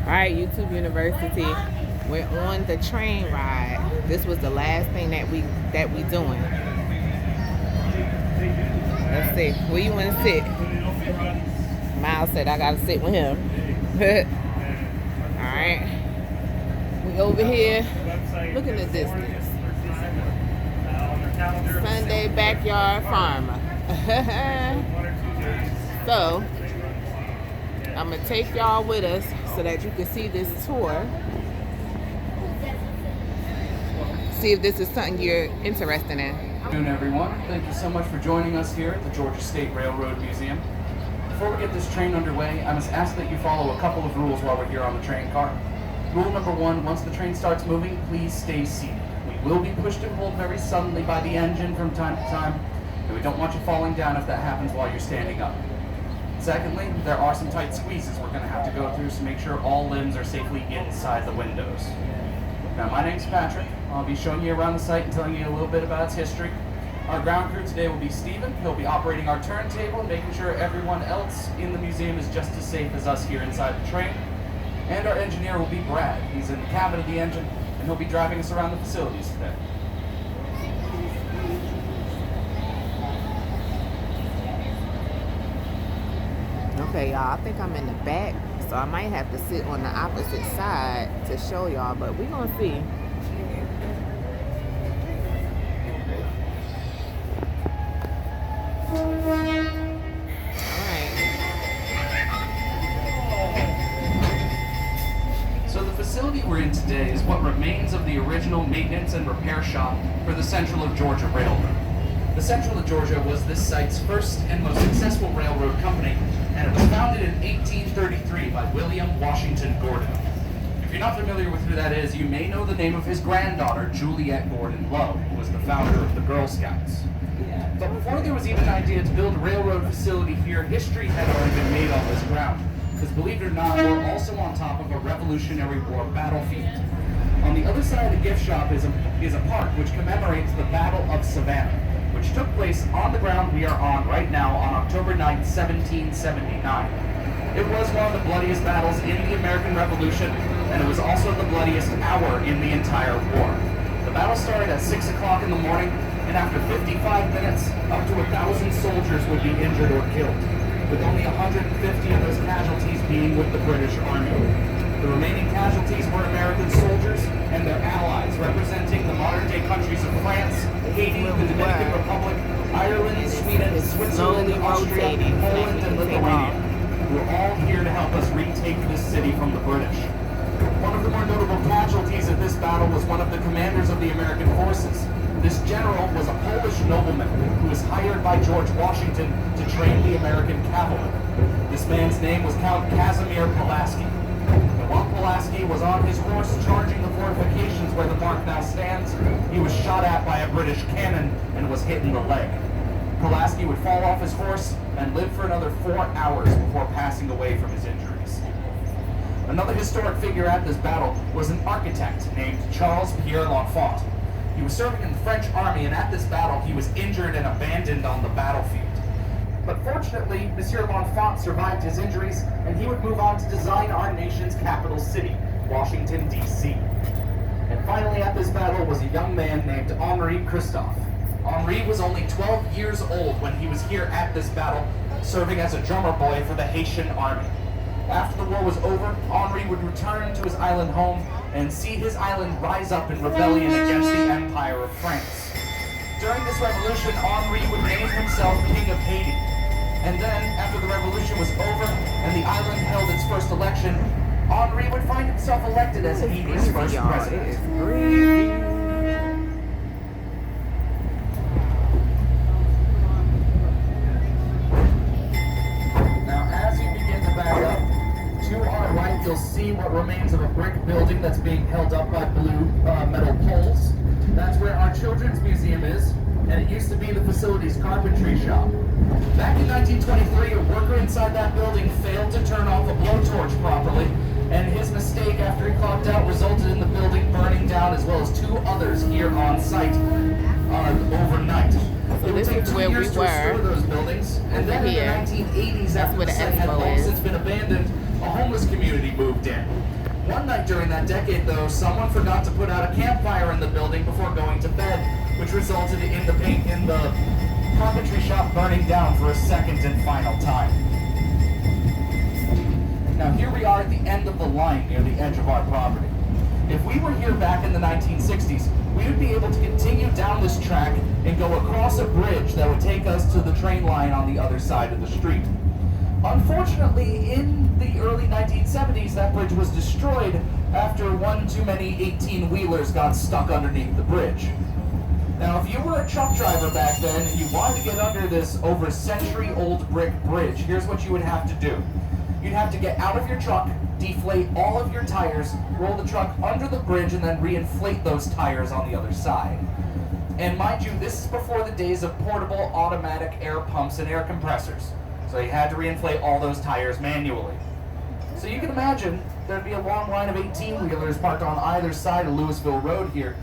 Alright, YouTube University. We're on the train ride. This was the last thing that we doing. Let's see. Where you want to sit? Miles said I gotta sit with him. Alright. We over here. Look at the distance. Sunday Backyard Farmer. So I'm gonna take y'all with us so that you can see this tour. See if this is something you're interested in. Good afternoon, everyone. Thank you so much for joining us here at the Georgia State Railroad Museum. Before we get this train underway, I must ask that you follow a couple of rules while we're here on the train car. Rule number one, once the train starts moving, please stay seated. We will be pushed and pulled very suddenly by the engine from time to time, and we don't want you falling down if that happens while you're standing up. Secondly, there are some tight squeezes we're going to have to go through, so make sure all limbs are safely inside the windows. Now, my name's Patrick. I'll be showing you around the site and telling you a little bit about its history. Our ground crew today will be Stephen. He'll be operating our turntable, making sure everyone else in the museum is just as safe as us here inside the train. And our engineer will be Brad. He's in the cabin of the engine, and he'll be driving us around the facilities today. Okay, y'all, I think I'm in the back, so I might have to sit on the opposite side to show y'all, but we're gonna see. So the facility we're in today is what remains of the original maintenance and repair shop for the Central of Georgia Railroad. The Central of Georgia was this site's first and most successful railroad company, and it was founded in 1833 by William Washington Gordon. If you're not familiar with who that is, you may know the name of his granddaughter, Juliet Gordon Lowe, who was the founder of the Girl Scouts. But before there was even an idea to build a railroad facility here, history had already been made on this ground. Because believe it or not, we're also on top of a Revolutionary War battlefield. On the other side of the gift shop is a park which commemorates the Battle of Savannah, which took place on the ground we are on right now on October 9, 1779. It was one of the bloodiest battles in the American Revolution, and it was also the bloodiest hour in the entire war. The battle started at 6 o'clock in the morning, and after 55 minutes, up to 1,000 soldiers would be injured or killed, with only 150 of those casualties being with the British Army. The remaining casualties were American soldiers and their allies, representing the modern-day countries of France, Haiti, the Dominican Republic, Ireland, Sweden, Switzerland, Austria, Poland, and Lithuania, who were all here to help us retake this city from the British. One of the more notable casualties at this battle was one of the commanders of the American forces. This general was a Polish nobleman who was hired by George Washington to train the American cavalry. This man's name was Count Casimir Pulaski. And while Pulaski was on his horse charging the fortifications where the mark now stands, he was shot at by a British cannon and was hit in the leg. Pulaski would fall off his horse and live for another 4 hours before passing away from his injuries. Another historic figure at this battle was an architect named Charles Pierre L'Enfant. He was serving in the French army, and at this battle he was injured and abandoned on the battlefield. But fortunately, Monsieur L'Enfant survived his injuries, and he would move on to design our nation's capital city, Washington, D.C. And finally at this battle was a young man named Henri Christophe. Henri was only 12 years old when he was here at this battle, serving as a drummer boy for the Haitian army. After the war was over, Henri would return to his island home and see his island rise up in rebellion against the Empire of France. During this revolution, Henri would name himself King of Haiti. And then, after the revolution was over and the island held its first election, Henri would find himself elected as Haiti's first president. You'll see what remains of a brick building that's being held up by blue metal poles. That's where our children's museum is, and it used to be the facility's carpentry shop. Back in 1923, a worker inside that building failed to turn off a blowtorch properly, and his mistake after he clocked out resulted in the building burning down, as well as 2 others here on site overnight. So this is where we were. Those buildings, and then in the 1980s, after the site had long since been abandoned, a homeless community moved in. One night during that decade, though, someone forgot to put out a campfire in the building before going to bed, which resulted in the carpentry shop burning down for a second and final time. Now here we are at the end of the line near the edge of our property. If we were here back in the 1960s, we would be able to continue down this track and go across a bridge that would take us to the train line on the other side of the street. Unfortunately, in the early 1970s, that bridge was destroyed after one too many 18-wheelers got stuck underneath the bridge. Now, if you were a truck driver back then and you wanted to get under this over century-old brick bridge, here's what you would have to do. You'd have to get out of your truck, deflate all of your tires, roll the truck under the bridge, and then reinflate those tires on the other side. And mind you, this is before the days of portable automatic air pumps and air compressors. So you had to reinflate all those tires manually. So you can imagine there'd be a long line of 18-wheelers parked on either side of Louisville Road here,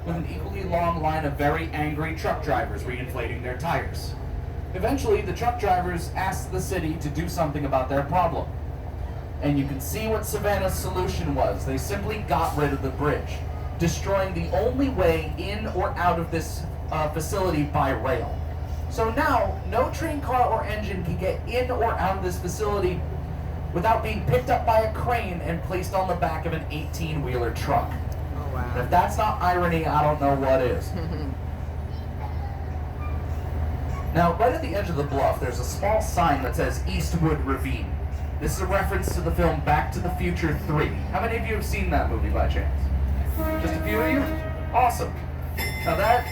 with an equally long line of very angry truck drivers reinflating their tires. Eventually, the truck drivers asked the city to do something about their problem. And you can see what Savannah's solution was. They simply got rid of the bridge, destroying the only way in or out of this facility by rail. So now, no train car or engine can get in or out of this facility without being picked up by a crane and placed on the back of an 18-wheeler truck. Oh, wow. And if that's not irony, I don't know what is. Now, right at the edge of the bluff, there's a small sign that says Eastwood Ravine. This is a reference to the film Back to the Future 3. How many of you have seen that movie by chance? Just a few of you? Awesome. Now that,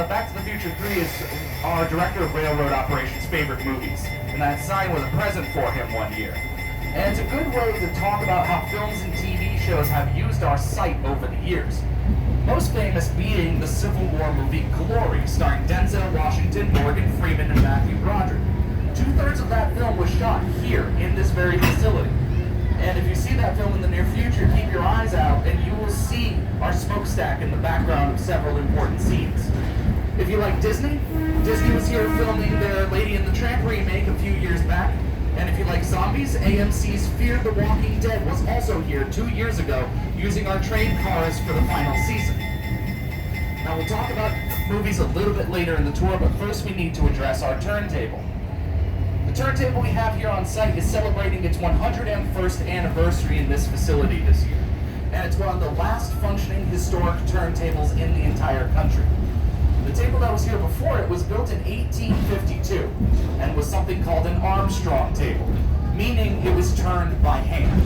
Back to the Future 3 is our director of railroad operations' favorite movies. And that sign was a present for him one year. And it's a good way to talk about how films and TV shows have used our site over the years. Most famous being the Civil War movie Glory, starring Denzel Washington, Morgan Freeman, and Matthew Broderick. 2/3 of that film was shot here in this very facility. And if you see that film in the near future, keep your eyes out and you will see our smokestack in the background of several important scenes. If you like Disney, Disney was here filming their Lady and the Tramp remake a few years back. And if you like zombies, AMC's Fear the Walking Dead was also here 2 years ago, using our train cars for the final season. Now we'll talk about movies a little bit later in the tour, but first we need to address our turntable. The turntable we have here on site is celebrating its 101st anniversary in this facility this year. And it's one of the last functioning historic turntables in the entire country. The table that was here before it was built in 1852 and was something called an Armstrong table, meaning it was turned by hand.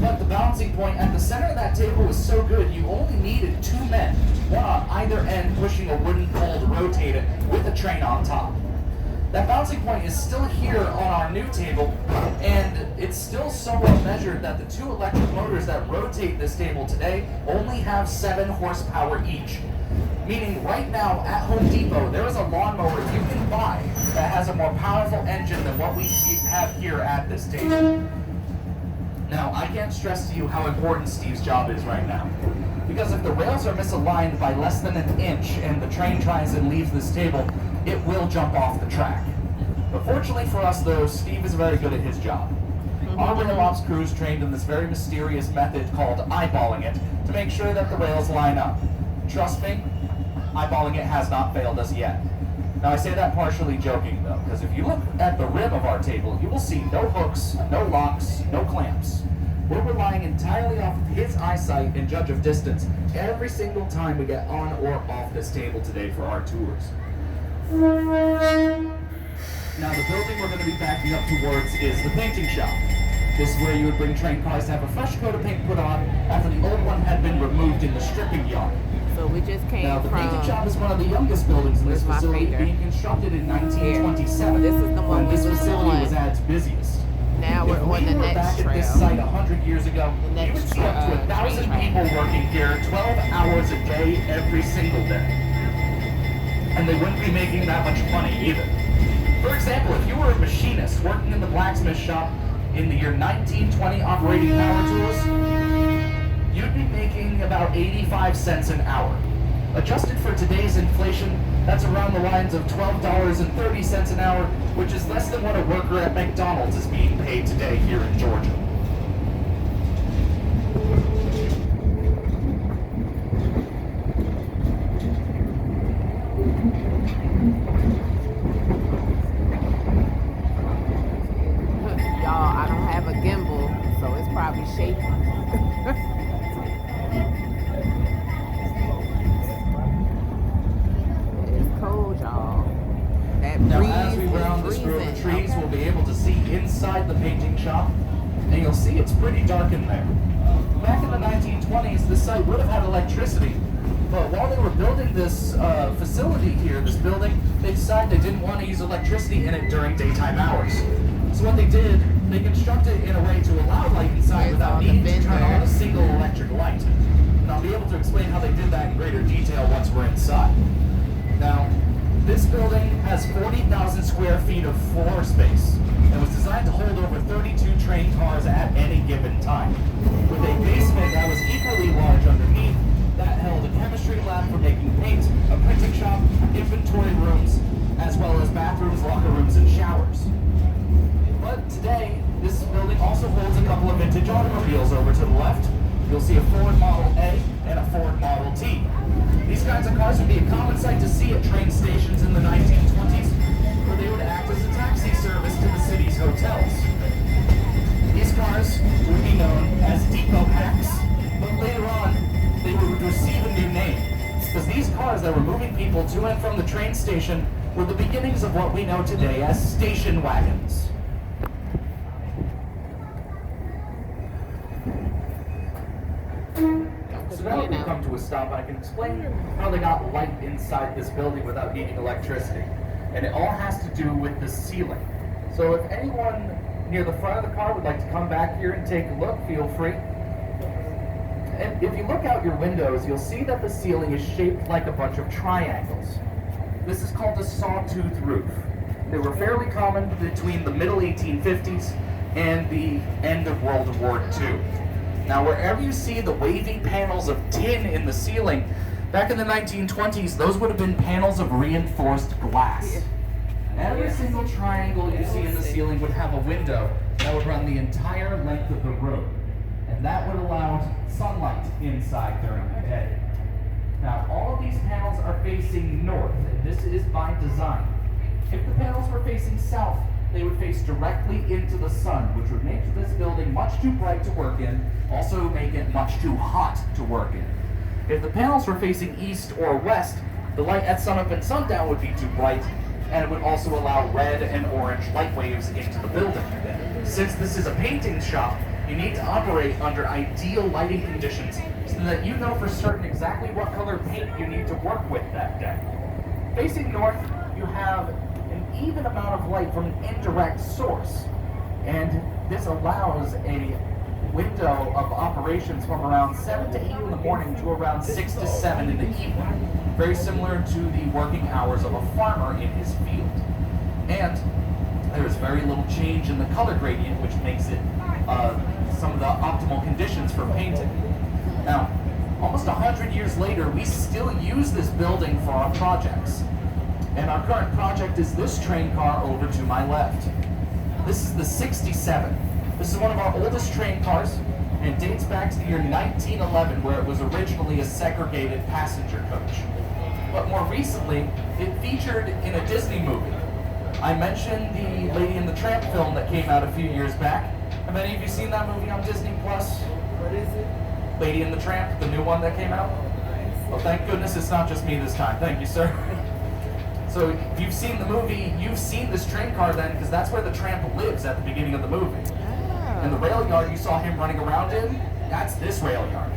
But the balancing point at the center of that table was so good you only needed 2 men, one on either end pushing a wooden pole to rotate it with a train on top. That balancing point is still here on our new table, and it's still so well measured that the 2 electric motors that rotate this table today only have 7 horsepower each. Meaning right now at Home Depot, there is a lawnmower you can buy that has a more powerful engine than what we have here at this station. Now, I can't stress to you how important Steve's job is right now. Because if the rails are misaligned by less than an inch and the train tries and leaves this table, it will jump off the track. But fortunately for us though, Steve is very good at his job. Our rail ops crew is trained in this very mysterious method called eyeballing it to make sure that the rails line up. Trust me, eyeballing it has not failed us yet. Now I say that partially joking though, because if you look at the rim of our table, you will see no hooks, no locks, no clamps. We're relying entirely off of his eyesight and judge of distance every single time we get on or off this table today for our tours. Now the building we're going to be backing up towards is the painting shop. This is where you would bring train cars to have a fresh coat of paint put on after the old one had been removed in the stripping yard. So we just came Now, the from... painting shop is one of the youngest buildings in this Where's my facility, finger? being constructed in 1927. This is the one when we this was facility on. was at its busiest. Now we're If on we the were next back at this trail. site 100 years ago, The you next would see up to 1,000 train. people working here 12 hours a day every single day. And they wouldn't be making that much money either. For example, if you were a machinist working in the blacksmith shop in the year 1920 operating power tools, you'd be making about 85 cents an hour. Adjusted for today's inflation, that's around the lines of $12.30 an hour, which is less than what a worker at McDonald's is being paid today here in Georgia. be shaking. It's cold, y'all. That Now, breeze as we is round this grove of freezing. trees, Okay. we'll be able to see inside the painting shop, and you'll see it's pretty dark in there. Back in the 1920s, this site would have had electricity, but while they were building this facility here, this building, they decided they didn't want to use electricity in it during daytime hours. So what they did, they constructed it in a way to allow light inside Here's without all the needing to turn on a vendors. single electric light. And I'll be able to explain how they did that in greater detail once we're inside. Now, this building has 40,000 square feet of floor space and was designed to hold over 32 train cars at any given time. With a basement that was equally large underneath, that held a chemistry lab for making paint, a printing shop, inventory rooms, as well as bathrooms, locker rooms, and showers. But today, this building also holds a couple of vintage automobiles over to the left. You'll see a Ford Model A and a Ford Model T. These kinds of cars would be a common sight to see at train stations in the 1920s, where they would act as a taxi service to the city's hotels. These cars would be known as depot hacks, but later on, they would receive a new name, because these cars that were moving people to and from the train station were the beginnings of what we know today as station wagons. So now that we've come to a stop, I can explain how they got light inside this building without needing electricity. And it all has to do with the ceiling. So if anyone near the front of the car would like to come back here and take a look, feel free. And if you look out your windows, you'll see that the ceiling is shaped like a bunch of triangles. This is called a sawtooth roof. They were fairly common between the middle 1850s and the end of World War II. Now, wherever you see the wavy panels of tin in the ceiling, back in the 1920s, those would have been panels of reinforced glass. Every single triangle you see in the ceiling would have a window that would run the entire length of the road, and that would allow sunlight inside during the day. Now, all of these panels are facing north, and this is by design. If the panels were facing south, they would face directly into the sun, which would make this building much too bright to work in, also make it much too hot to work in. If the panels were facing east or west, the light at sunup and sundown would be too bright, and it would also allow red and orange light waves into the building. Since this is a painting shop, you need to operate under ideal lighting conditions so that you know for certain exactly what color paint you need to work with that day. Facing north, you have an even amount of light from an indirect source, and this allows a window of operations from around 7 to 8 in the morning to around 6 to 7 in the evening, very similar to the working hours of a farmer in his field. And there is very little change in the color gradient, which makes it some of the optimal conditions for painting. Now, almost 100 years later, we still use this building for our projects. And our current project is this train car over to my left. This is the 67. This is one of our oldest train cars, and it dates back to the year 1911, where it was originally a segregated passenger coach. But more recently, it featured in a Disney movie. I mentioned the Lady and the Tramp film that came out a few years back. Have any of you seen that movie on Disney Plus? What is it? Lady and the Tramp, the new one that came out? Well, thank goodness it's not just me this time. Thank you, sir. So if you've seen the movie, you've seen this train car then, because that's where the tramp lives at the beginning of the movie. And the rail yard you saw him running around in, that's this rail yard.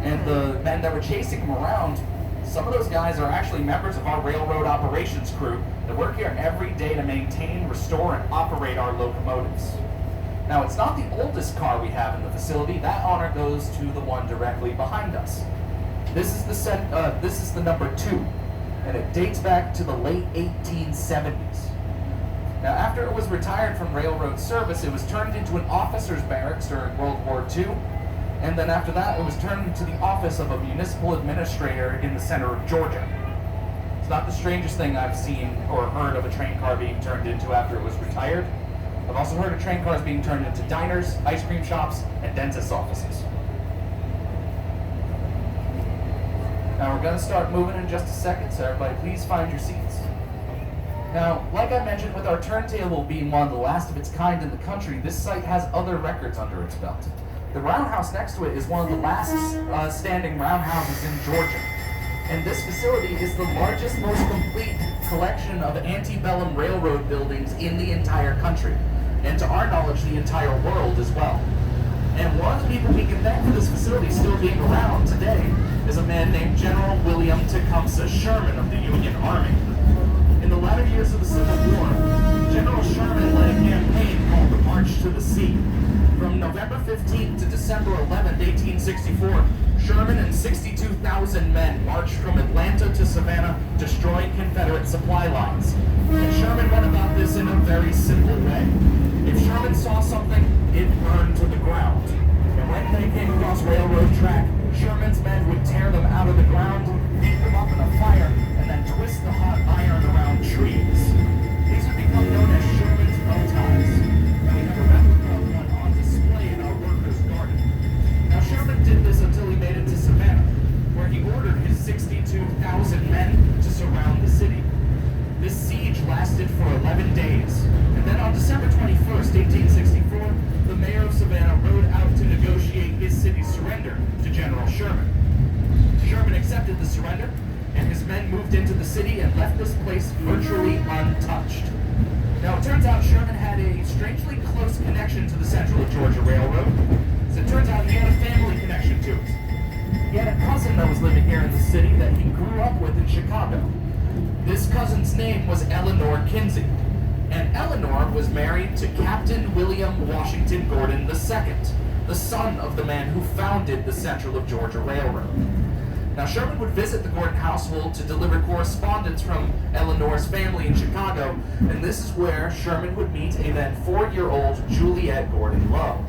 And the men that were chasing him around, some of those guys are actually members of our railroad operations crew that work here every day to maintain, restore, and operate our locomotives. Now, it's not the oldest car we have in the facility. That honor goes to the one directly behind us. This is the number 2. And it dates back to the late 1870s. Now, after it was retired from railroad service, it was turned into an officer's barracks during World War II, and then after that, it was turned into the office of a municipal administrator in the center of Georgia. It's not the strangest thing I've seen or heard of a train car being turned into after it was retired. I've also heard of train cars being turned into diners, ice cream shops, and dentist offices. Now we're going to start moving in just a second, so everybody please find your seats. Now, like I mentioned, with our turntable being one of the last of its kind in the country, this site has other records under its belt. The roundhouse next to it is one of the last standing roundhouses in Georgia. And this facility is the largest, most complete collection of antebellum railroad buildings in the entire country. And to our knowledge, the entire world as well. And one of the people we can thank for this facility still being around today is a man named General William Tecumseh Sherman of the Union Army. In the latter years of the Civil War, General Sherman led a campaign called the March to the Sea. From November 15th to December 11th, 1864, Sherman and 62,000 men marched from Atlanta to Savannah, destroying Confederate supply lines. And Sherman went about this in a very simple way. If Sherman saw something, it burned to the ground. And when they came across railroad track, Sherman's men would tear them out of the ground, heat them up in a fire, and then twist the hot iron around trees. These would become known as Sherman's bow ties. And we have a replica of one on display in our workers' garden. Now Sherman did this until he made it to Savannah, where he ordered his 62,000 men to surround the city. This siege lasted for 11 days, and then on December 21st, 1864, the mayor of Savannah rode out to negotiate his city's surrender to General Sherman. Sherman accepted the surrender, and his men moved into the city and left this place virtually untouched. Now, it turns out Sherman had a strangely close connection to the Central of Georgia Railroad. So it turns out he had a family connection to it. He had a cousin that was living here in the city that he grew up with in Chicago. This cousin's name was Eleanor Kinsey, and Eleanor was married to Captain William Washington Gordon II, the son of the man who founded the Central of Georgia Railroad. Now, Sherman would visit the Gordon household to deliver correspondence from Eleanor's family in Chicago, and this is where Sherman would meet a then 4-year-old Juliet Gordon Lowe.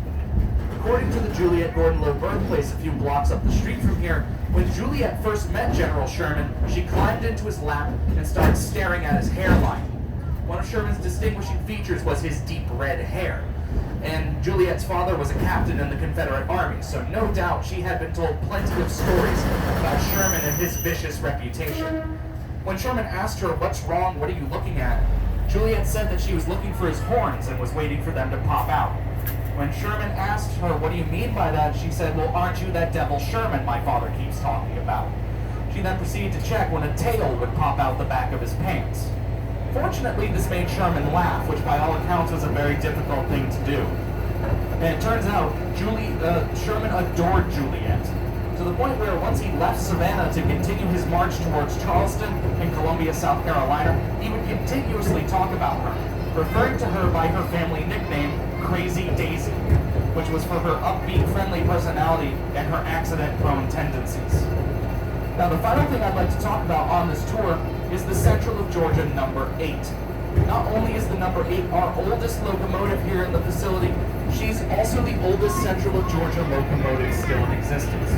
According to the Juliet Gordon Lowe birthplace a few blocks up the street from here, when Juliet first met General Sherman, she climbed into his lap and started staring at his hairline. One of Sherman's distinguishing features was his deep red hair. And Juliet's father was a captain in the Confederate Army, so no doubt she had been told plenty of stories about Sherman and his vicious reputation. When Sherman asked her, "What's wrong? What are you looking at?" Juliet said that she was looking for his horns and was waiting for them to pop out. When Sherman asked her, "What do you mean by that?" she said, "Well, aren't you that devil Sherman my father keeps talking about?" She then proceeded to check when a tail would pop out the back of his pants. Fortunately, this made Sherman laugh, which by all accounts was a very difficult thing to do. And it turns out, Sherman adored Juliet, to the point where once he left Savannah to continue his march towards Charleston and Columbia, South Carolina, he would continuously talk about her, referring to her by her family nickname, Crazy Daisy, which was for her upbeat, friendly personality and her accident-prone tendencies. Now, the final thing I'd like to talk about on this tour is the Central of Georgia number 8. Not only is the number 8 our oldest locomotive here in the facility, she's also the oldest Central of Georgia locomotive still in existence.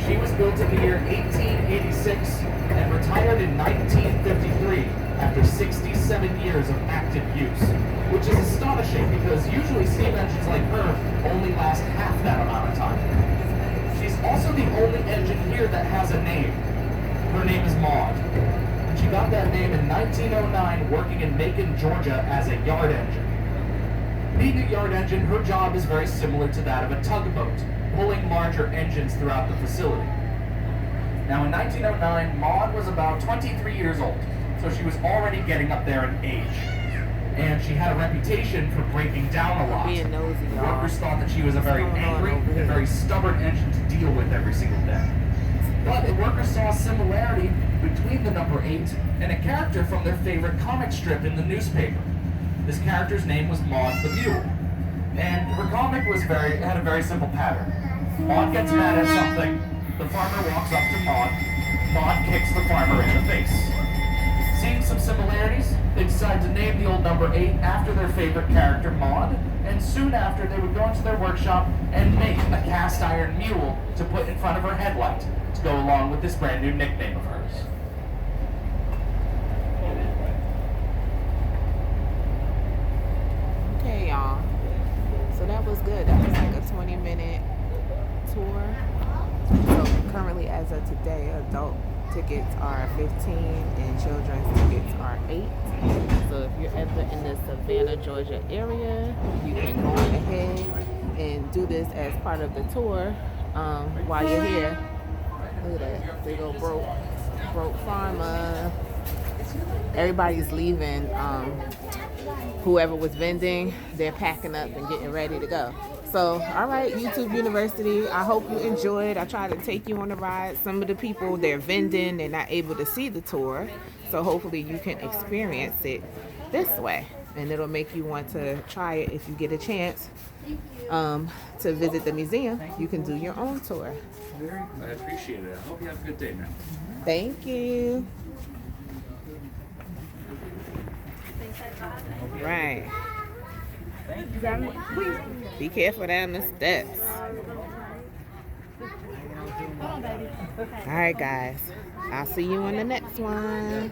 She was built in the year 1886 and retired in 1953 after 67 years of active use, which is astonishing because usually steam engines like her only last half that amount of time. She's also the only engine here that has a name. Her name is Maud. And she got that name in 1909 working in Macon, Georgia as a yard engine. Being a yard engine, her job is very similar to that of a tugboat, pulling larger engines throughout the facility. Now in 1909, Maud was about 23 years old, so she was already getting up there in age. And she had a reputation for breaking down a lot. Being nosy, The workers thought that she was a very angry and very stubborn engine to deal with every single day. But the workers saw a similarity between the number 8 and a character from their favorite comic strip in the newspaper. This character's name was Maud the Mule. And her comic had a very simple pattern. Maud gets mad at something, the farmer walks up to Maud, Maud kicks the farmer in the face. Seeing some similarities, they decided to name the old number 8 after their favorite character, Maud, and soon after they would go into their workshop and make a cast iron mule to put in front of her headlight to go along with this brand new nickname of hers. Okay, y'all. So that was good. That was like a 20-minute tour. So currently, as of today, adult tickets are 15 and children's tickets are 8. So if you're ever in the Savannah, Georgia area, you can go ahead and do this as part of the tour while you're here. Look at that. Big old broke farmer. Everybody's leaving. Whoever was vending, they're packing up and getting ready to go. So, all right, YouTube University, I hope you enjoyed. I try to take you on the ride. Some of the people, they're vending, they're not able to see the tour. So hopefully you can experience it this way. And it'll make you want to try it if you get a chance to visit the museum. You can do your own tour. I appreciate it. I hope you have a good day, man. Thank you. Right. Be careful down the steps. All right, guys. I'll see you on the next one.